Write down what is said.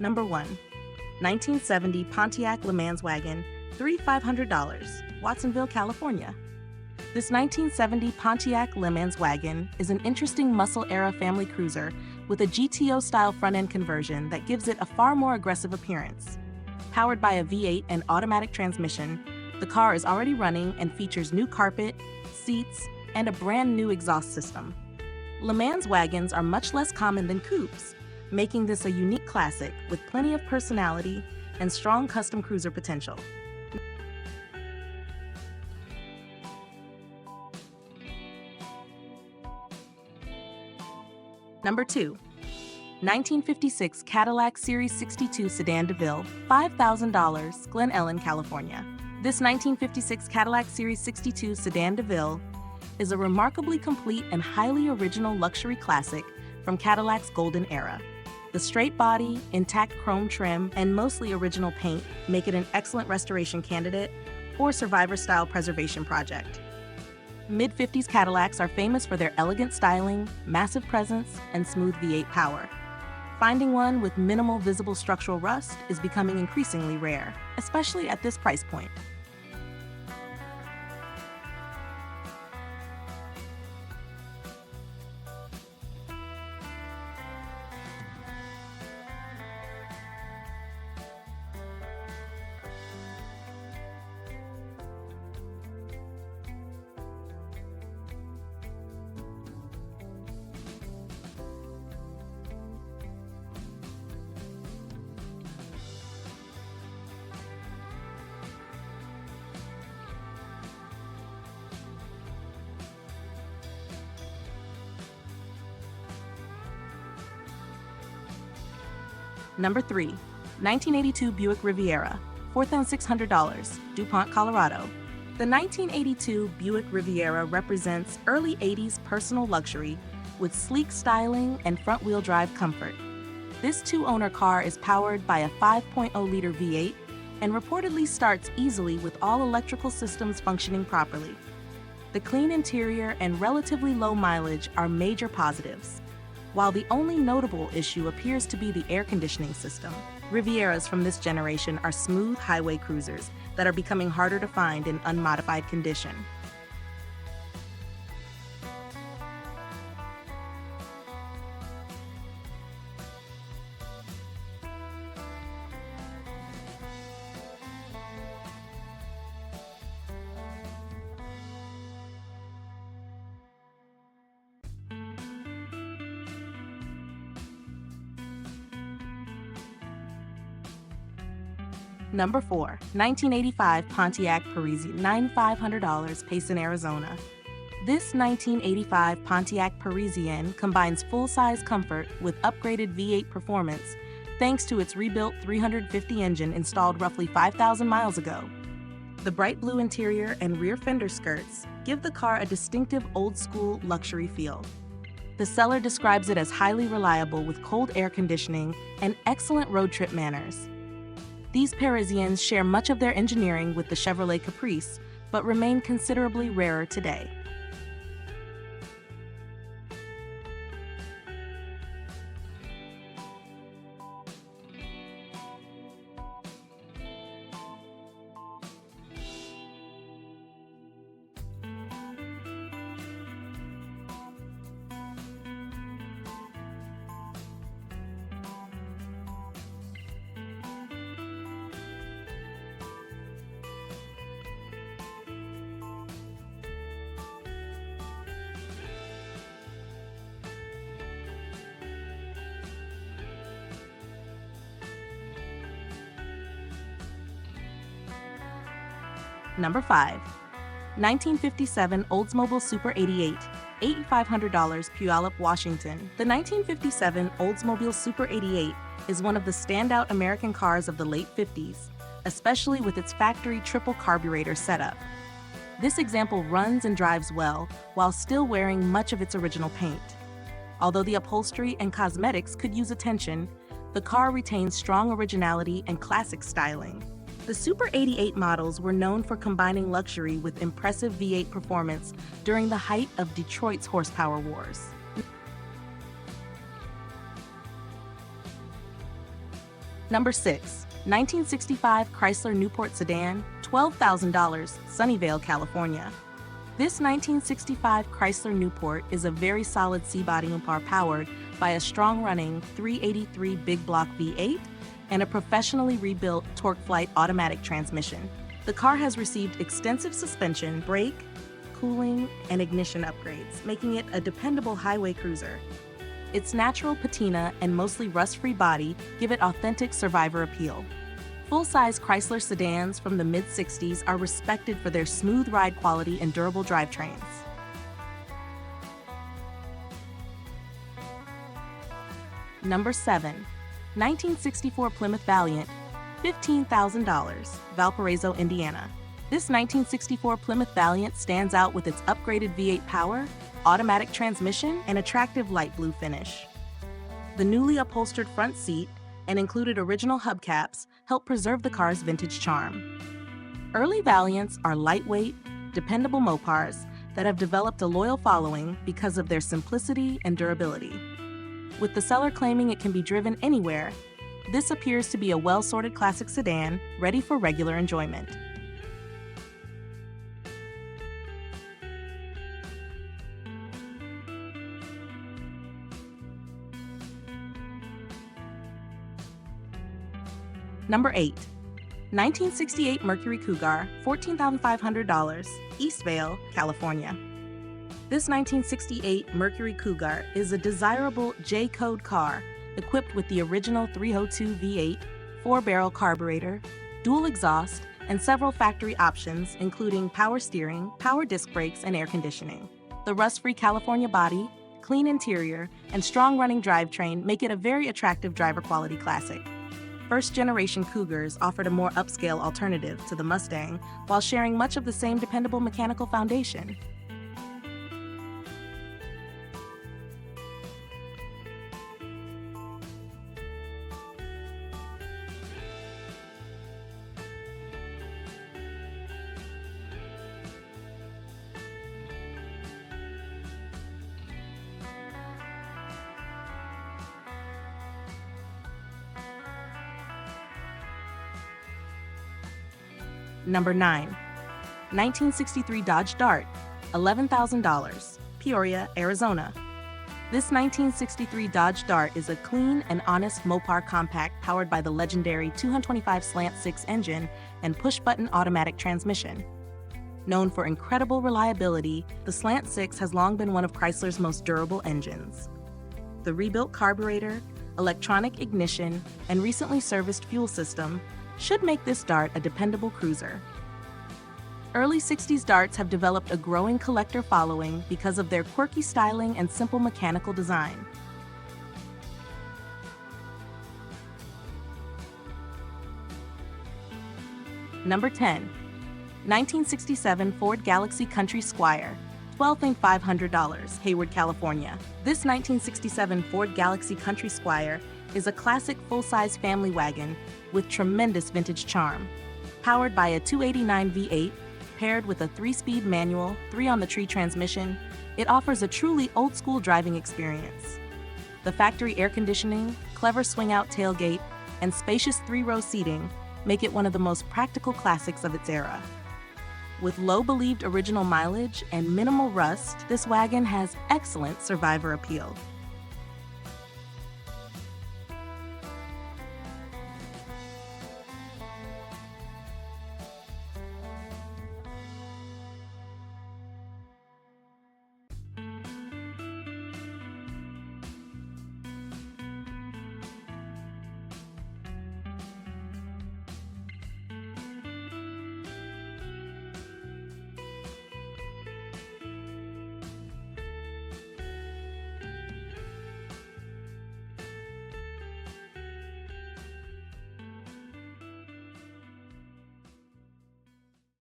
Number 1. 1970 Pontiac LeMans wagon, $3,500, Watsonville, California. This 1970 Pontiac LeMans wagon is an interesting muscle-era family cruiser with a GTO-style front-end conversion that gives it a far more aggressive appearance. Powered by a V8 and automatic transmission, the car is already running and features new carpet, seats, and a brand new exhaust system. LeMans wagons are much less common than coupes, making this a unique classic with plenty of personality and strong custom cruiser potential. Number 2. 1956 Cadillac Series 62 Sedan DeVille, $5,000, Glen, California. This 1956 Cadillac Series 62 Sedan DeVille is a remarkably complete and highly original luxury classic from Cadillac's golden era. The straight body, intact chrome trim, and mostly original paint make it an excellent restoration candidate or survivor-style preservation project. Mid-50s Cadillacs are famous for their elegant styling, massive presence, and smooth V8 power. Finding one with minimal visible structural rust is becoming increasingly rare, especially at this price point. Number 3. 1982 Buick Riviera, $4,600, DuPont, Colorado. The 1982 Buick Riviera represents early 80s personal luxury with sleek styling and front-wheel drive comfort. This two-owner car is powered by a 5.0-liter V8 and reportedly starts easily with all electrical systems functioning properly. The clean interior and relatively low mileage are major positives, while the only notable issue appears to be the air conditioning system. Rivieras from this generation are smooth highway cruisers that are becoming harder to find in unmodified condition. Number 4. 1985 Pontiac Parisienne, $9,500, Payson, Arizona. This 1985 Pontiac Parisienne combines full-size comfort with upgraded V8 performance thanks to its rebuilt 350 engine installed roughly 5,000 miles ago. The bright blue interior and rear fender skirts give the car a distinctive old-school luxury feel. The seller describes it as highly reliable with cold air conditioning and excellent road trip manners. These Parisiennes share much of their engineering with the Chevrolet Caprice, but remain considerably rarer today. Number 5. 1957 Oldsmobile Super 88, $8,500, Puyallup, Washington. The 1957 Oldsmobile Super 88 is one of the standout American cars of the late 50s, especially with its factory triple carburetor setup. This example runs and drives well while still wearing much of its original paint. Although the upholstery and cosmetics could use attention, the car retains strong originality and classic styling. The Super 88 models were known for combining luxury with impressive V8 performance during the height of Detroit's horsepower wars. Number 6. 1965 Chrysler Newport Sedan, $12,000, Sunnyvale, California. This 1965 Chrysler Newport is a very solid C-body Mopar powered by a strong-running 383 big block V8 and a professionally rebuilt TorqueFlite automatic transmission. The car has received extensive suspension, brake, cooling, and ignition upgrades, making it a dependable highway cruiser. Its natural patina and mostly rust-free body give it authentic survivor appeal. Full-size Chrysler sedans from the mid-60s are respected for their smooth ride quality and durable drivetrains. Number 7. 1964 Plymouth Valiant, $15,000, Valparaiso, Indiana. This 1964 Plymouth Valiant stands out with its upgraded V8 power, automatic transmission, and attractive light blue finish. The newly upholstered front seat and included original hubcaps help preserve the car's vintage charm. Early Valiants are lightweight, dependable Mopars that have developed a loyal following because of their simplicity and durability. With the seller claiming it can be driven anywhere, this appears to be a well-sorted classic sedan ready for regular enjoyment. Number 8. 1968 Mercury Cougar, $14,500, Eastvale, California. This 1968 Mercury Cougar is a desirable J-code car equipped with the original 302 V8, 4-barrel carburetor, dual exhaust, and several factory options including power steering, power disc brakes, and air conditioning. The rust-free California body, clean interior, and strong-running drivetrain make it a very attractive driver-quality classic. First-generation Cougars offered a more upscale alternative to the Mustang while sharing much of the same dependable mechanical foundation. Number 9. 1963 Dodge Dart, $11,000, Peoria, Arizona. This 1963 Dodge Dart is a clean and honest Mopar compact powered by the legendary 225 Slant 6 engine and push-button automatic transmission. Known for incredible reliability, the Slant 6 has long been one of Chrysler's most durable engines. The rebuilt carburetor, electronic ignition, and recently serviced fuel system should make this Dart a dependable cruiser. Early 60s Darts have developed a growing collector following because of their quirky styling and simple mechanical design. Number 10. 1967 Ford Galaxie Country Squire, $12,500, Hayward, California. This 1967 Ford Galaxie Country Squire is a classic full-size family wagon with tremendous vintage charm. Powered by a 289 V8, paired with a 3-speed manual, 3-on-the-tree transmission, it offers a truly old-school driving experience. The factory air conditioning, clever swing-out tailgate, and spacious 3-row seating make it one of the most practical classics of its era. With low believed original mileage and minimal rust, this wagon has excellent survivor appeal.